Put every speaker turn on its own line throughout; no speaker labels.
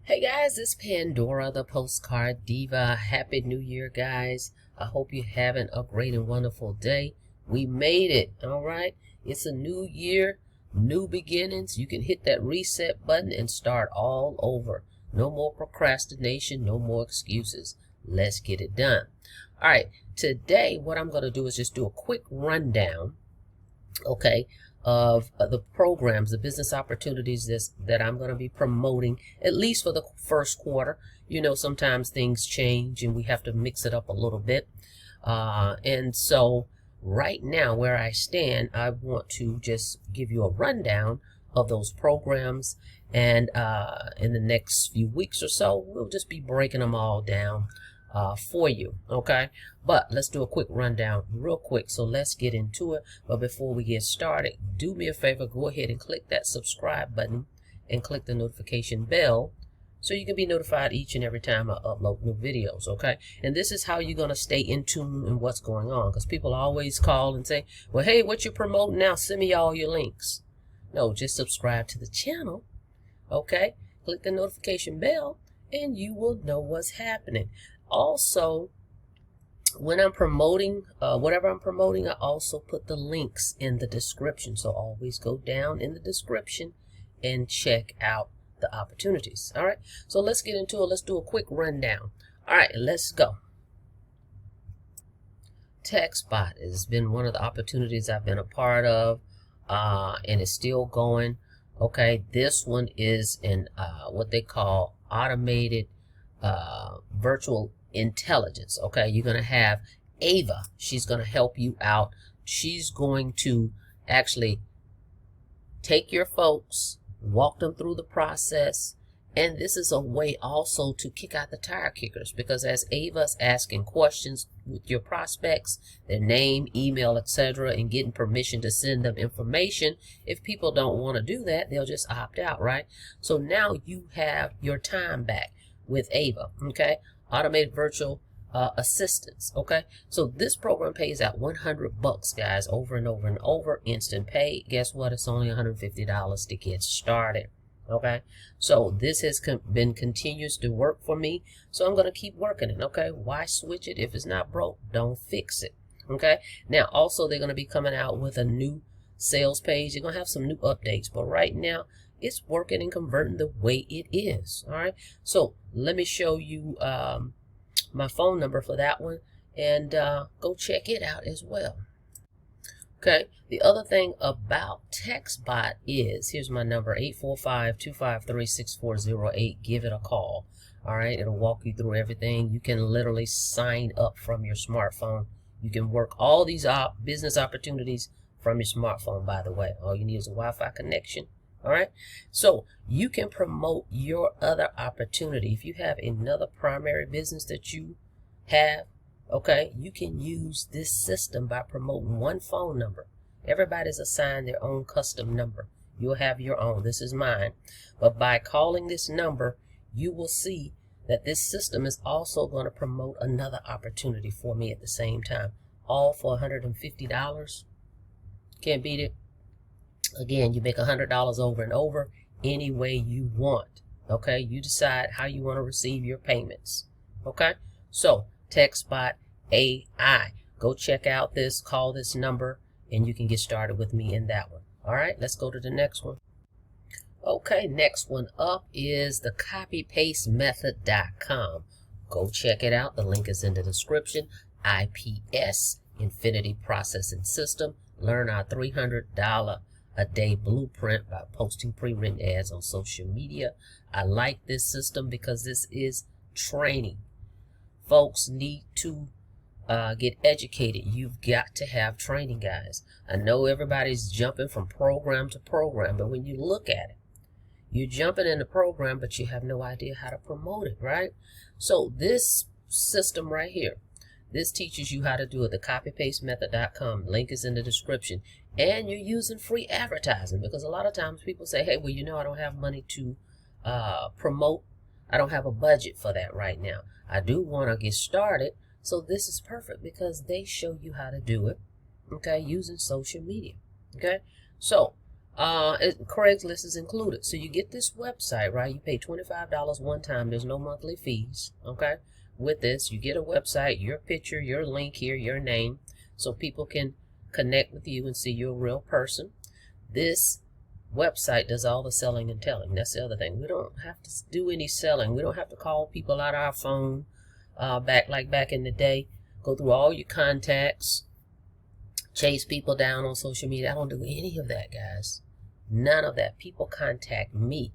Hey guys, it's Pandora, the Postcard Diva. Happy New Year, guys. I hope you're having a great and wonderful day. We made it, all right? It's a new year, new beginnings. You can hit that reset button and start all over. No more procrastination, no more excuses. Let's get it done. All right, today what I'm going to do is just do a quick rundown, okay, of the programs, the business opportunities that I'm going to be promoting, at least for the first quarter. You know, sometimes things change and we have to mix it up a little bit. And so right now where I stand, I want to just give you a rundown of those programs. And in the next few weeks or so, we'll just be breaking them all down for you, okay? But let's do a quick rundown real quick. So let's get into it. But before we get started, do me a favor, go ahead and click that subscribe button and click the notification bell so you can be notified each and every time I upload new videos, okay? And this is how you're going to stay in tune in what's going on, because people always call and say, well, hey, what you promoting now? Send me all your links. No, just subscribe to the channel, okay? Click the notification bell and you will know what's happening. Also, when I'm promoting whatever I'm promoting, I also put the links in the description. So always go down in the description and check out the opportunities. All right, so let's get into it. Let's do a quick rundown. All right, let's go. Textbot has been one of the opportunities I've been a part of, and it's still going. Okay, this one is in what they call automated virtual intelligence. Okay, you're going to have Ava. She's going to help you out. She's going to actually take your folks, walk them through the process, and this is a way also to kick out the tire kickers, because as Ava's asking questions with your prospects, their name, email, etc., and getting permission to send them information, if people don't want to do that, they'll just opt out, right? So now you have your time back with Ava, okay? Automated virtual assistants, okay? So this program pays out $100, guys, over and over and over, instant pay. Guess what? It's only $150 to get started, okay? So this has been continuous to work for me, so I'm going to keep working it, okay? Why switch it? If it's not broke, don't fix it, okay? Now, also, they're going to be coming out with a new sales page. They're going to have some new updates, but right now, it's working and converting the way it is. All right. So let me show you my phone number for that one, and go check it out as well. Okay. The other thing about Textbot is, here's my number, 845-253-6408. Give it a call. All right. It'll walk you through everything. You can literally sign up from your smartphone. You can work all these business opportunities from your smartphone, by the way. All you need is a Wi-Fi connection. All right, so you can promote your other opportunity. If you have another primary business that you have, okay, you can use this system by promoting one phone number. Everybody's assigned their own custom number. You'll have your own. This is mine. But by calling this number, you will see that this system is also going to promote another opportunity for me at the same time. All for $150. Can't beat it. Again, you make $100 over and over any way you want. Okay, you decide how you want to receive your payments. Okay, so Textbot AI. Go check out this, call this number, and you can get started with me in that one. All right, let's go to the next one. Okay, next one up is the copypastemethod.com. Go check it out. The link is in the description. IPS, Infinity Processing System. Learn our $300 a day blueprint by posting pre-written ads on social media. I like this system because this is training. Folks need to get educated. You've got to have training, guys. I know everybody's jumping from program to program, but when you look at it, you're jumping in the program, but you have no idea how to promote it, right? So this system right here, this teaches you how to do it. The copypastemethod.com. Link is in the description. And you're using free advertising, because a lot of times people say, hey, well, you know, I don't have money to promote. I don't have a budget for that right now. I do want to get started. So this is perfect because they show you how to do it, okay, using social media. Okay, so Craigslist is included. So you get this website, right? You pay $25 one time. There's no monthly fees, okay? With this, you get a website, your picture, your link here, your name, so people can connect with you and see you're a real person. This website does all the selling and telling. That's the other thing. We don't have to do any selling. We don't have to call people out our phone back in the day. Go through all your contacts, chase people down on social media. I don't do any of that, guys. None of that. People contact me.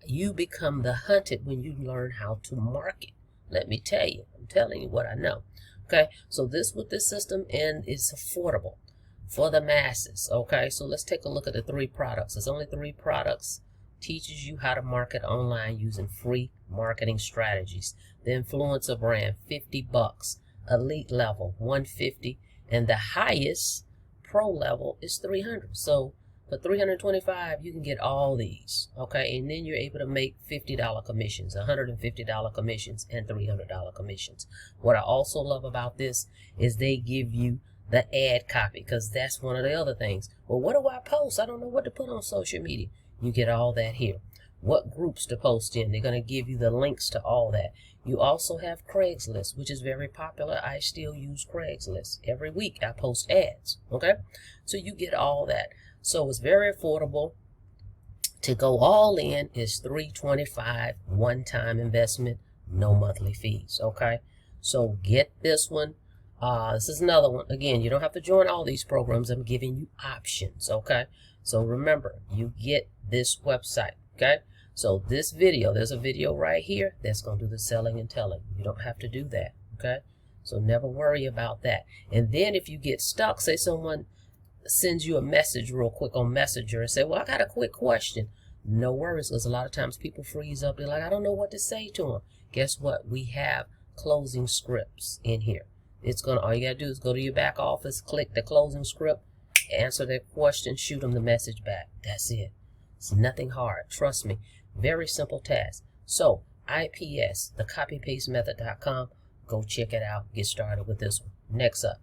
You become the hunted when you learn how to market. Let me tell you. I'm telling you what I know. Okay, so this with this system, and it's affordable for the masses. Okay, so let's take a look at the 3 products. There's only 3 products. Teaches you how to market online using free marketing strategies. The influencer brand, $50. Elite level, $150, and the highest pro level is $300. So for $325, you can get all these. Okay, and then you're able to make $50 commissions, $150 commissions, and $300 commissions. What I also love about this is they give you the ad copy, because that's one of the other things. Well, what do I post? I don't know what to put on social media. You get all that here. What groups to post in. They're going to give you the links to all that. You also have Craigslist, which is very popular. I still use Craigslist. Every week I post ads. Okay, so you get all that. So it's very affordable. To go all in is $325, one-time investment, no monthly fees. Okay, so get this one. This is another one. Again, you don't have to join all these programs. I'm giving you options. Okay, so remember, you get this website. Okay, so this video, there's a video right here that's going to do the selling and telling. You don't have to do that. Okay, so never worry about that. And then if you get stuck, say someone sends you a message real quick on Messenger and say, well, I got a quick question. No worries, because a lot of times people freeze up. They're like, I don't know what to say to them. Guess what? We have closing scripts in here. It's gonna, all you gotta do is go to your back office, click the closing script, answer their question, shoot them the message back. That's it. It's nothing hard. Trust me. Very simple task. So IPS, the copypastemethod.com. Go check it out. Get started with this one. Next up.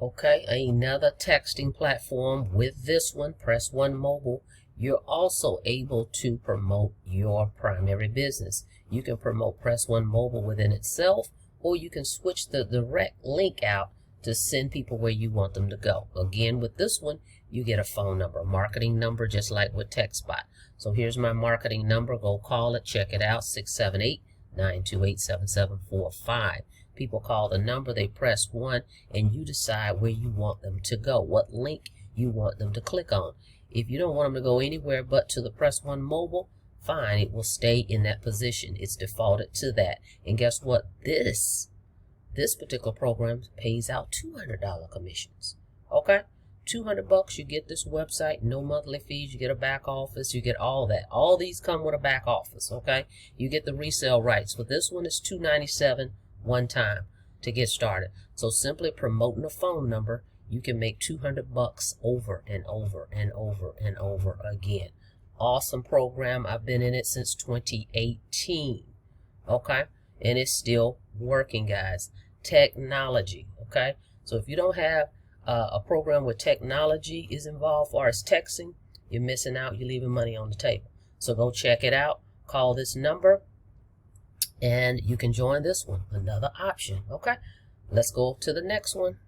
Okay, another texting platform. With this one, Press One Mobile, you're also able to promote your primary business. You can promote Press One Mobile within itself, or you can switch the direct link out to send people where you want them to go. Again, with this one, you get a phone number, a marketing number, just like with Textbot. So here's my marketing number. Go call it, check it out, 678-928-7745. People call the number, they press 1, and you decide where you want them to go, what link you want them to click on. If you don't want them to go anywhere but to the Press One Mobile, fine, it will stay in that position. It's defaulted to that. And guess what? This particular program pays out $200 commissions. Okay? $200, you get this website, no monthly fees, you get a back office, you get all that. All these come with a back office, okay? You get the resale rights. But this one is $297 one time to get started. So simply promoting a phone number, you can make $200 over and over and over and over again. Awesome program. I've been in it since 2018. Okay? And it's still working, guys. Technology. Okay? So if you don't have a program where technology is involved as far as texting, you're missing out. You're leaving money on the table. So go check it out. Call this number, and you can join this one. Another option. Okay? Let's go to the next one.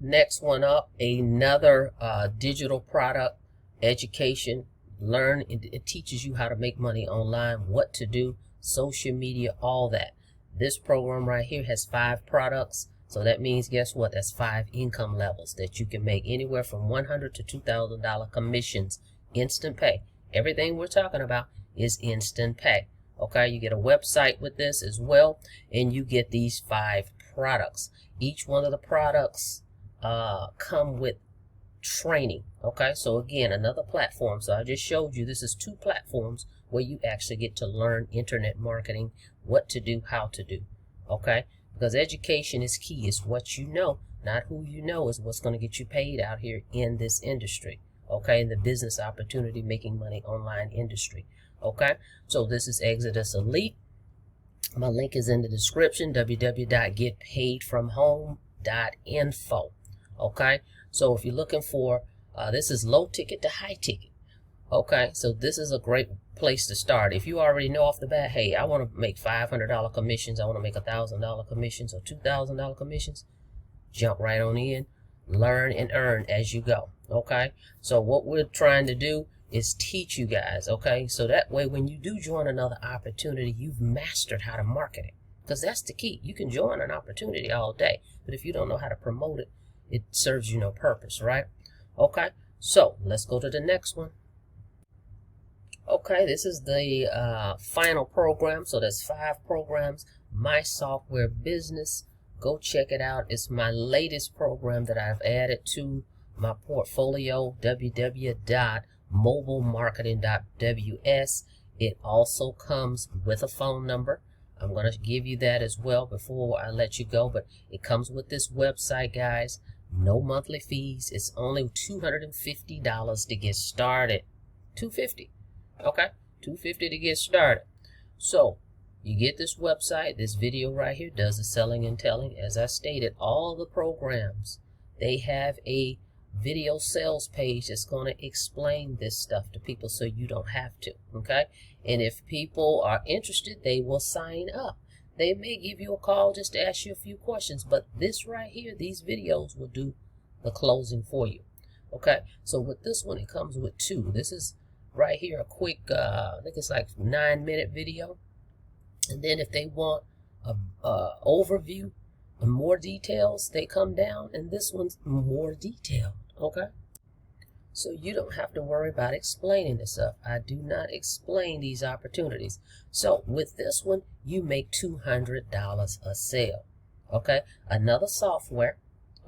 Next one up, another digital product, education. Learn, it teaches you how to make money online, what to do, social media, all that. This program right here has 5 products. So that means, guess what? That's 5 income levels that you can make anywhere from $100 to $2,000 commissions, instant pay. Everything we're talking about is instant pay. Okay, you get a website with this as well, and you get these 5 products. Each one of the products come with training. Okay, so again, another platform. So I just showed you this is 2 platforms where you actually get to learn internet marketing, what to do, how to do. Okay, because education is key. It's what you know, not who you know, is what's going to get you paid out here in this industry. Okay, in the business opportunity, making money online industry. Okay, so this is Exitus Elite. My link is in the description, www.getpaidfromhome.info. Okay, so if you're looking for, this is low ticket to high ticket. Okay, so this is a great place to start. If you already know off the bat, hey, I want to make $500 commissions, I want to make $1,000 commissions or $2,000 commissions, jump right on in, learn and earn as you go. Okay, so what we're trying to do is teach you guys, okay, so that way when you do join another opportunity, you've mastered how to market it, because that's the key. You can join an opportunity all day, but if you don't know how to promote it, it serves you no purpose, right? Okay, so let's go to the next one. Okay, this is the final program. So there's 5 programs. My Software Business. Go check it out. It's my latest program that I've added to my portfolio, www.mobilemarketing.ws. It also comes with a phone number. I'm going to give you that as well before I let you go. But it comes with this website, guys. No monthly fees. It's only $250 to get started. $250. Okay, $250 to get started. So you get this website. This video right here does the selling and telling. As I stated, all the programs, they have a video sales page that's going to explain this stuff to people so you don't have to. Okay, and if people are interested, they will sign up. They may give you a call just to ask you a few questions, but this right here, these videos will do the closing for you. Okay, so with this one, it comes with 2. This is right here a quick, I think it's like 9-minute video. And then if they want a overview and more details, they come down, and this one's more detailed. Okay, so you don't have to worry about explaining this stuff. I do not explain these opportunities. So with this one, you make $200 a sale. Okay, another software.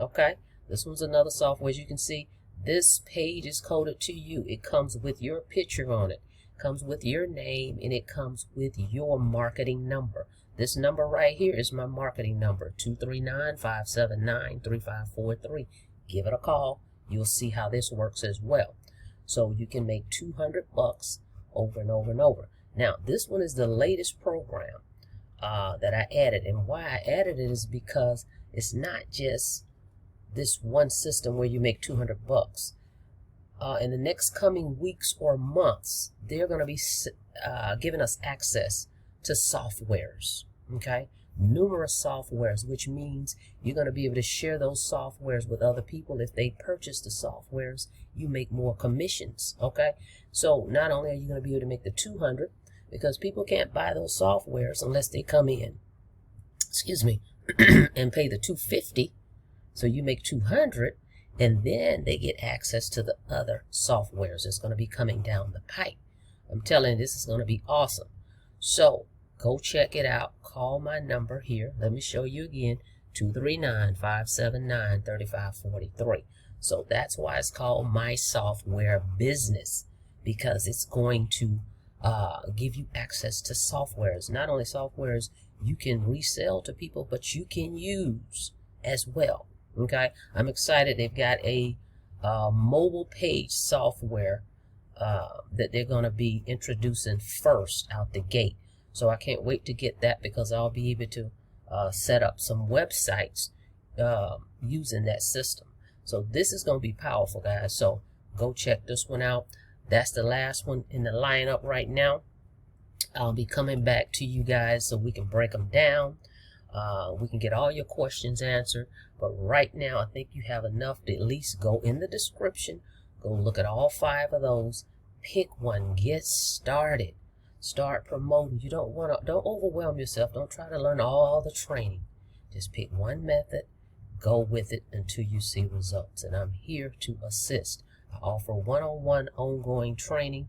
Okay, this one's another software. As you can see, this page is coded to you. It comes with your picture on it, comes with your name, and it comes with your marketing number. This number right here is my marketing number, 239-579-3543. Give it a call. You'll see how this works as well. So you can make $200 over and over and over. Now, this one is the latest program that I added. And why I added it is because it's not just this one system where you make $200. In the next coming weeks or months, they're going to be giving us access to softwares. Okay, numerous softwares, which means you're going to be able to share those softwares with other people. If they purchase the softwares, you make more commissions. Okay, so not only are you going to be able to make the 200, because people can't buy those softwares unless they come in, excuse me, and pay the 250. So you make 200, and then they get access to the other softwares that's going to be coming down the pipe. I'm telling you, this is going to be awesome. So go check it out. Call my number here. Let me show you again, 239-579-3543. So that's why it's called My Software Business, because it's going to give you access to softwares. Not only softwares you can resell to people, but you can use as well. Okay, I'm excited. They've got a mobile page software that they're going to be introducing first out the gate. So I can't wait to get that, because I'll be able to set up some websites using that system. So this is going to be powerful, guys. So go check this one out. That's the last one in the lineup right now. I'll be coming back to you guys so we can break them down. We can get all your questions answered. But right now, I think you have enough to at least go in the description. Go look at all 5 of those. Pick one. Get started. Start promoting. You don't overwhelm yourself. Don't try to learn all the training. Just pick one method. Go with it until you see results. And I'm here to assist. I offer one-on-one ongoing training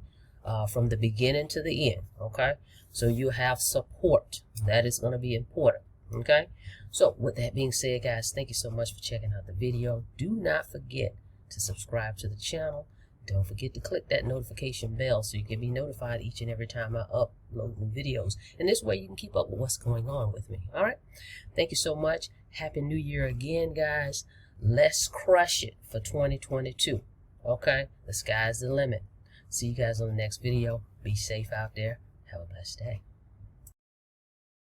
from the beginning to the end. Okay? So you have support. That is going to be important. Okay, so with that being said, guys, thank you so much for checking out the video. Do not forget to subscribe to the channel. Don't forget to click that notification bell so you can be notified each and every time I upload new videos. And this way you can keep up with what's going on with me. All right, thank you so much. Happy New Year again, guys. Let's crush it for 2022. Okay, the sky's the limit. See you guys on the next video. Be safe out there. Have a blessed day.